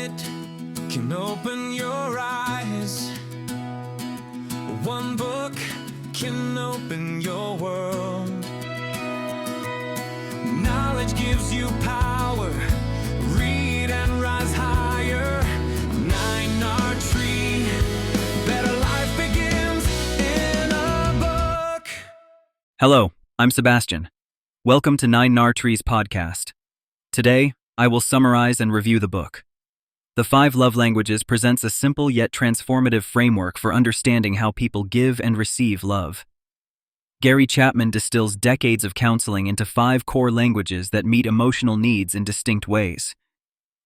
minute can open your eyes. One book can open your world. Knowledge gives you power. Read and rise higher. 9R Tree. Better life begins in a book. Hello, I'm Sebastian. Welcome to 9R Tree's podcast. Today, I will summarize and review the book. The 5 Love Languages presents a simple yet transformative framework for understanding how people give and receive love. Gary Chapman distills decades of counseling into 5 core languages that meet emotional needs in distinct ways.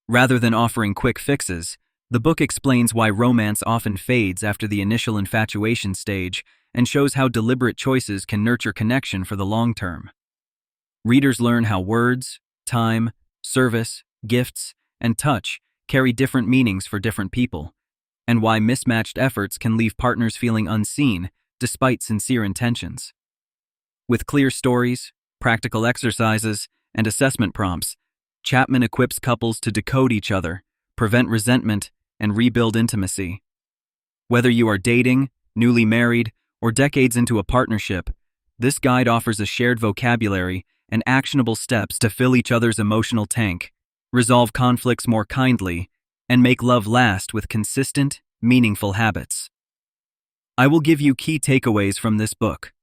Rather than offering quick fixes, the book explains why romance often fades after the initial infatuation stage and shows how deliberate choices can nurture connection for the long term. Readers learn how words, time, service, gifts, and touch carry different meanings for different people, and why mismatched efforts can leave partners feeling unseen despite sincere intentions. With clear stories, practical exercises, and assessment prompts, Chapman equips couples to decode each other, prevent resentment, and rebuild intimacy. Whether you are dating, newly married, or decades into a partnership, this guide offers a shared vocabulary and actionable steps to fill each other's emotional tank, resolve conflicts more kindly, and make love last with consistent, meaningful habits. I will give you key takeaways from this book.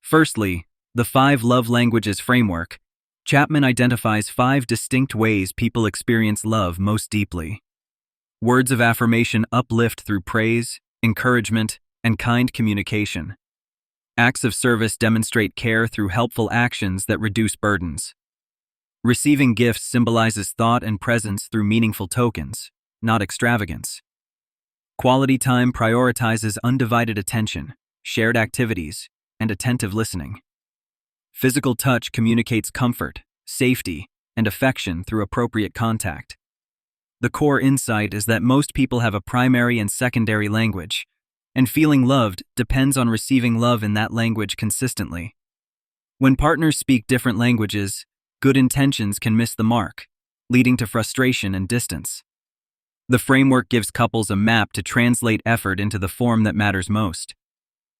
Firstly, the 5 Love Languages framework. Chapman identifies 5 distinct ways people experience love most deeply. Words of affirmation uplift through praise, encouragement, and kind communication. Acts of service demonstrate care through helpful actions that reduce burdens. Receiving gifts symbolizes thought and presence through meaningful tokens, not extravagance. Quality time prioritizes undivided attention, shared activities, and attentive listening. Physical touch communicates comfort, safety, and affection through appropriate contact. The core insight is that most people have a primary and secondary language, and feeling loved depends on receiving love in that language consistently. When partners speak different languages, good intentions can miss the mark, leading to frustration and distance. The framework gives couples a map to translate effort into the form that matters most.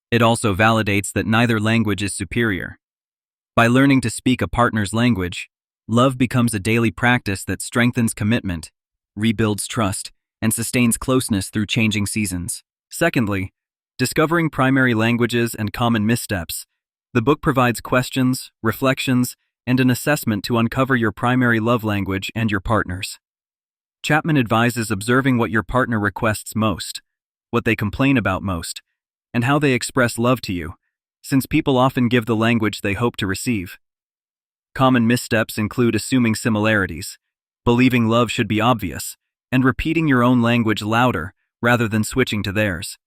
It also validates that neither language is superior. By learning to speak a partner's language, love becomes a daily practice that strengthens commitment, rebuilds trust, and sustains closeness through changing seasons. Secondly, discovering primary languages and common missteps. The book provides questions, reflections, and an assessment to uncover your primary love language and your partner's. Chapman advises observing what your partner requests most, what they complain about most, and how they express love to you, since people often give the language they hope to receive. Common missteps include assuming similarities, believing love should be obvious, and repeating your own language louder rather than switching to theirs.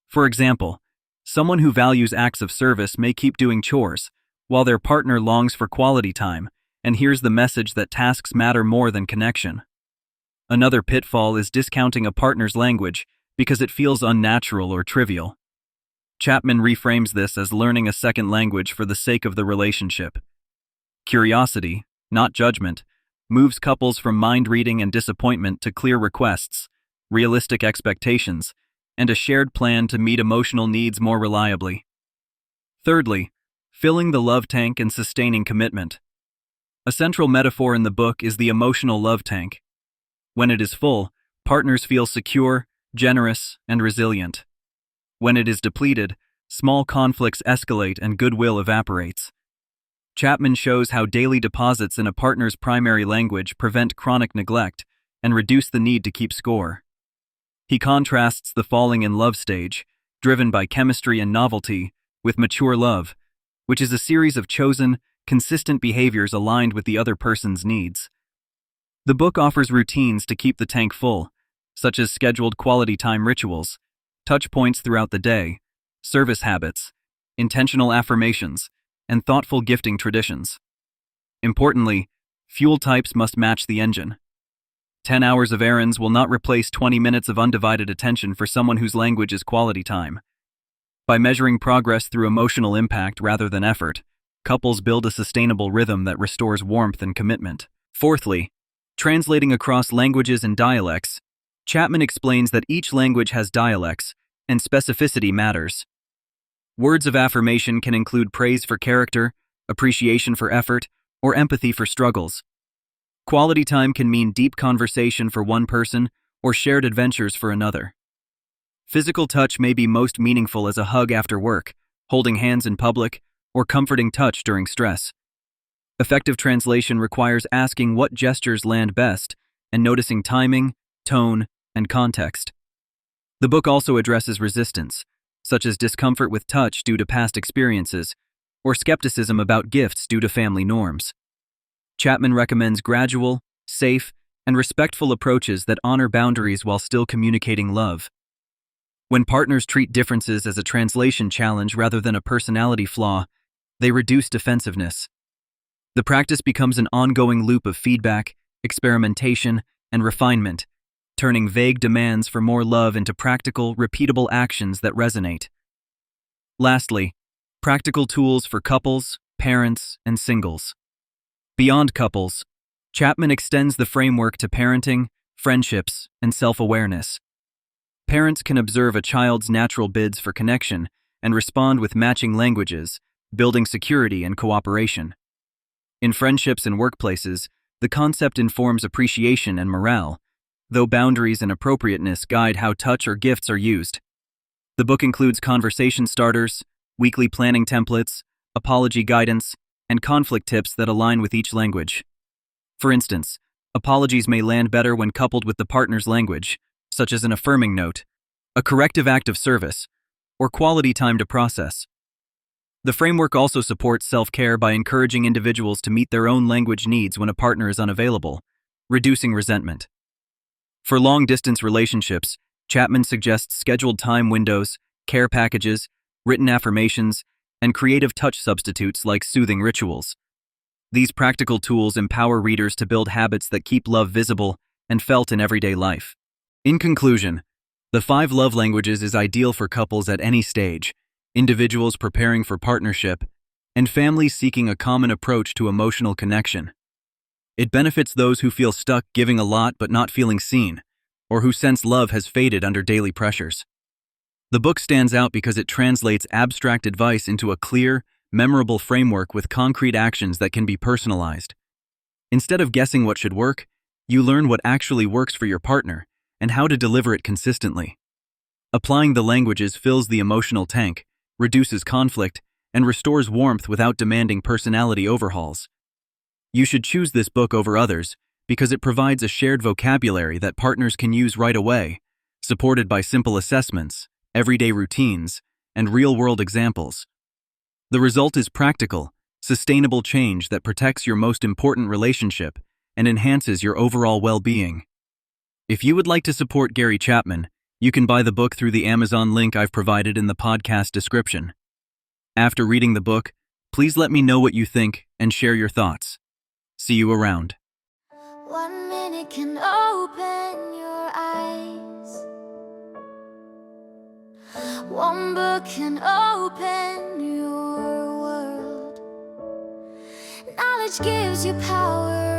For example, someone who values acts of service may keep doing chores, while their partner longs for quality time and hears the message that tasks matter more than connection. Another pitfall is discounting a partner's language because it feels unnatural or trivial. Chapman reframes this as learning a second language for the sake of the relationship. Curiosity, not judgment, moves couples from mind reading and disappointment to clear requests, realistic expectations, and a shared plan to meet emotional needs more reliably. Thirdly, filling the love tank and sustaining commitment. A central metaphor in the book is the emotional love tank. When it is full, partners feel secure, generous, and resilient. When it is depleted, small conflicts escalate and goodwill evaporates. Chapman shows how daily deposits in a partner's primary language prevent chronic neglect and reduce the need to keep score. He contrasts the falling in love stage, driven by chemistry and novelty, with mature love, which is a series of chosen, consistent behaviors aligned with the other person's needs. The book offers routines to keep the tank full, such as scheduled quality time rituals, touch points throughout the day, service habits, intentional affirmations, and thoughtful gifting traditions. Importantly, fuel types must match the engine. 10 hours of errands will not replace 20 minutes of undivided attention for someone whose language is quality time. By measuring progress through emotional impact rather than effort, couples build a sustainable rhythm that restores warmth and commitment. Fourthly, Translating across languages and dialects, Chapman explains that each language has dialects, and specificity matters. Words of affirmation can include praise for character, appreciation for effort, or empathy for struggles. Quality time can mean deep conversation for one person or shared adventures for another. Physical touch may be most meaningful as a hug after work, holding hands in public, or comforting touch during stress. Effective translation requires asking what gestures land best and noticing timing, tone, and context. The book also addresses resistance, such as discomfort with touch due to past experiences, or skepticism about gifts due to family norms. Chapman recommends gradual, safe, and respectful approaches that honor boundaries while still communicating love. When partners treat differences as a translation challenge rather than a personality flaw, they reduce defensiveness. The practice becomes an ongoing loop of feedback, experimentation, and refinement, turning vague demands for more love into practical, repeatable actions that resonate. Lastly, practical tools for couples, parents, and singles. Beyond couples, Chapman extends the framework to parenting, friendships, and self-awareness. Parents can observe a child's natural bids for connection and respond with matching languages, building security and cooperation. In friendships and workplaces, the concept informs appreciation and morale, though boundaries and appropriateness guide how touch or gifts are used. The book includes conversation starters, weekly planning templates, apology guidance, and conflict tips that align with each language. For instance, apologies may land better when coupled with the partner's language, such as an affirming note, a corrective act of service, or quality time to process. The framework also supports self-care by encouraging individuals to meet their own language needs when a partner is unavailable, reducing resentment. For long-distance relationships, Chapman suggests scheduled time windows, care packages, written affirmations, and creative touch substitutes like soothing rituals. These practical tools empower readers to build habits that keep love visible and felt in everyday life. In conclusion, The 5 Love Languages is ideal for couples at any stage, individuals preparing for partnership, and families seeking a common approach to emotional connection. It benefits those who feel stuck giving a lot but not feeling seen, or who sense love has faded under daily pressures. The book stands out because it translates abstract advice into a clear, memorable framework with concrete actions that can be personalized. Instead of guessing what should work, you learn what actually works for your partner and how to deliver it consistently. Applying the languages fills the emotional tank, reduces conflict, and restores warmth without demanding personality overhauls. You should choose this book over others because it provides a shared vocabulary that partners can use right away, supported by simple assessments, everyday routines, and real-world examples. The result is practical, sustainable change that protects your most important relationship and enhances your overall well-being. If you would like to support Gary Chapman, you can buy the book through the Amazon link I've provided in the podcast description. After reading the book, please let me know what you think and share your thoughts. See you around. 1 minute can open your eyes. 1 book can open your world. Knowledge gives you power.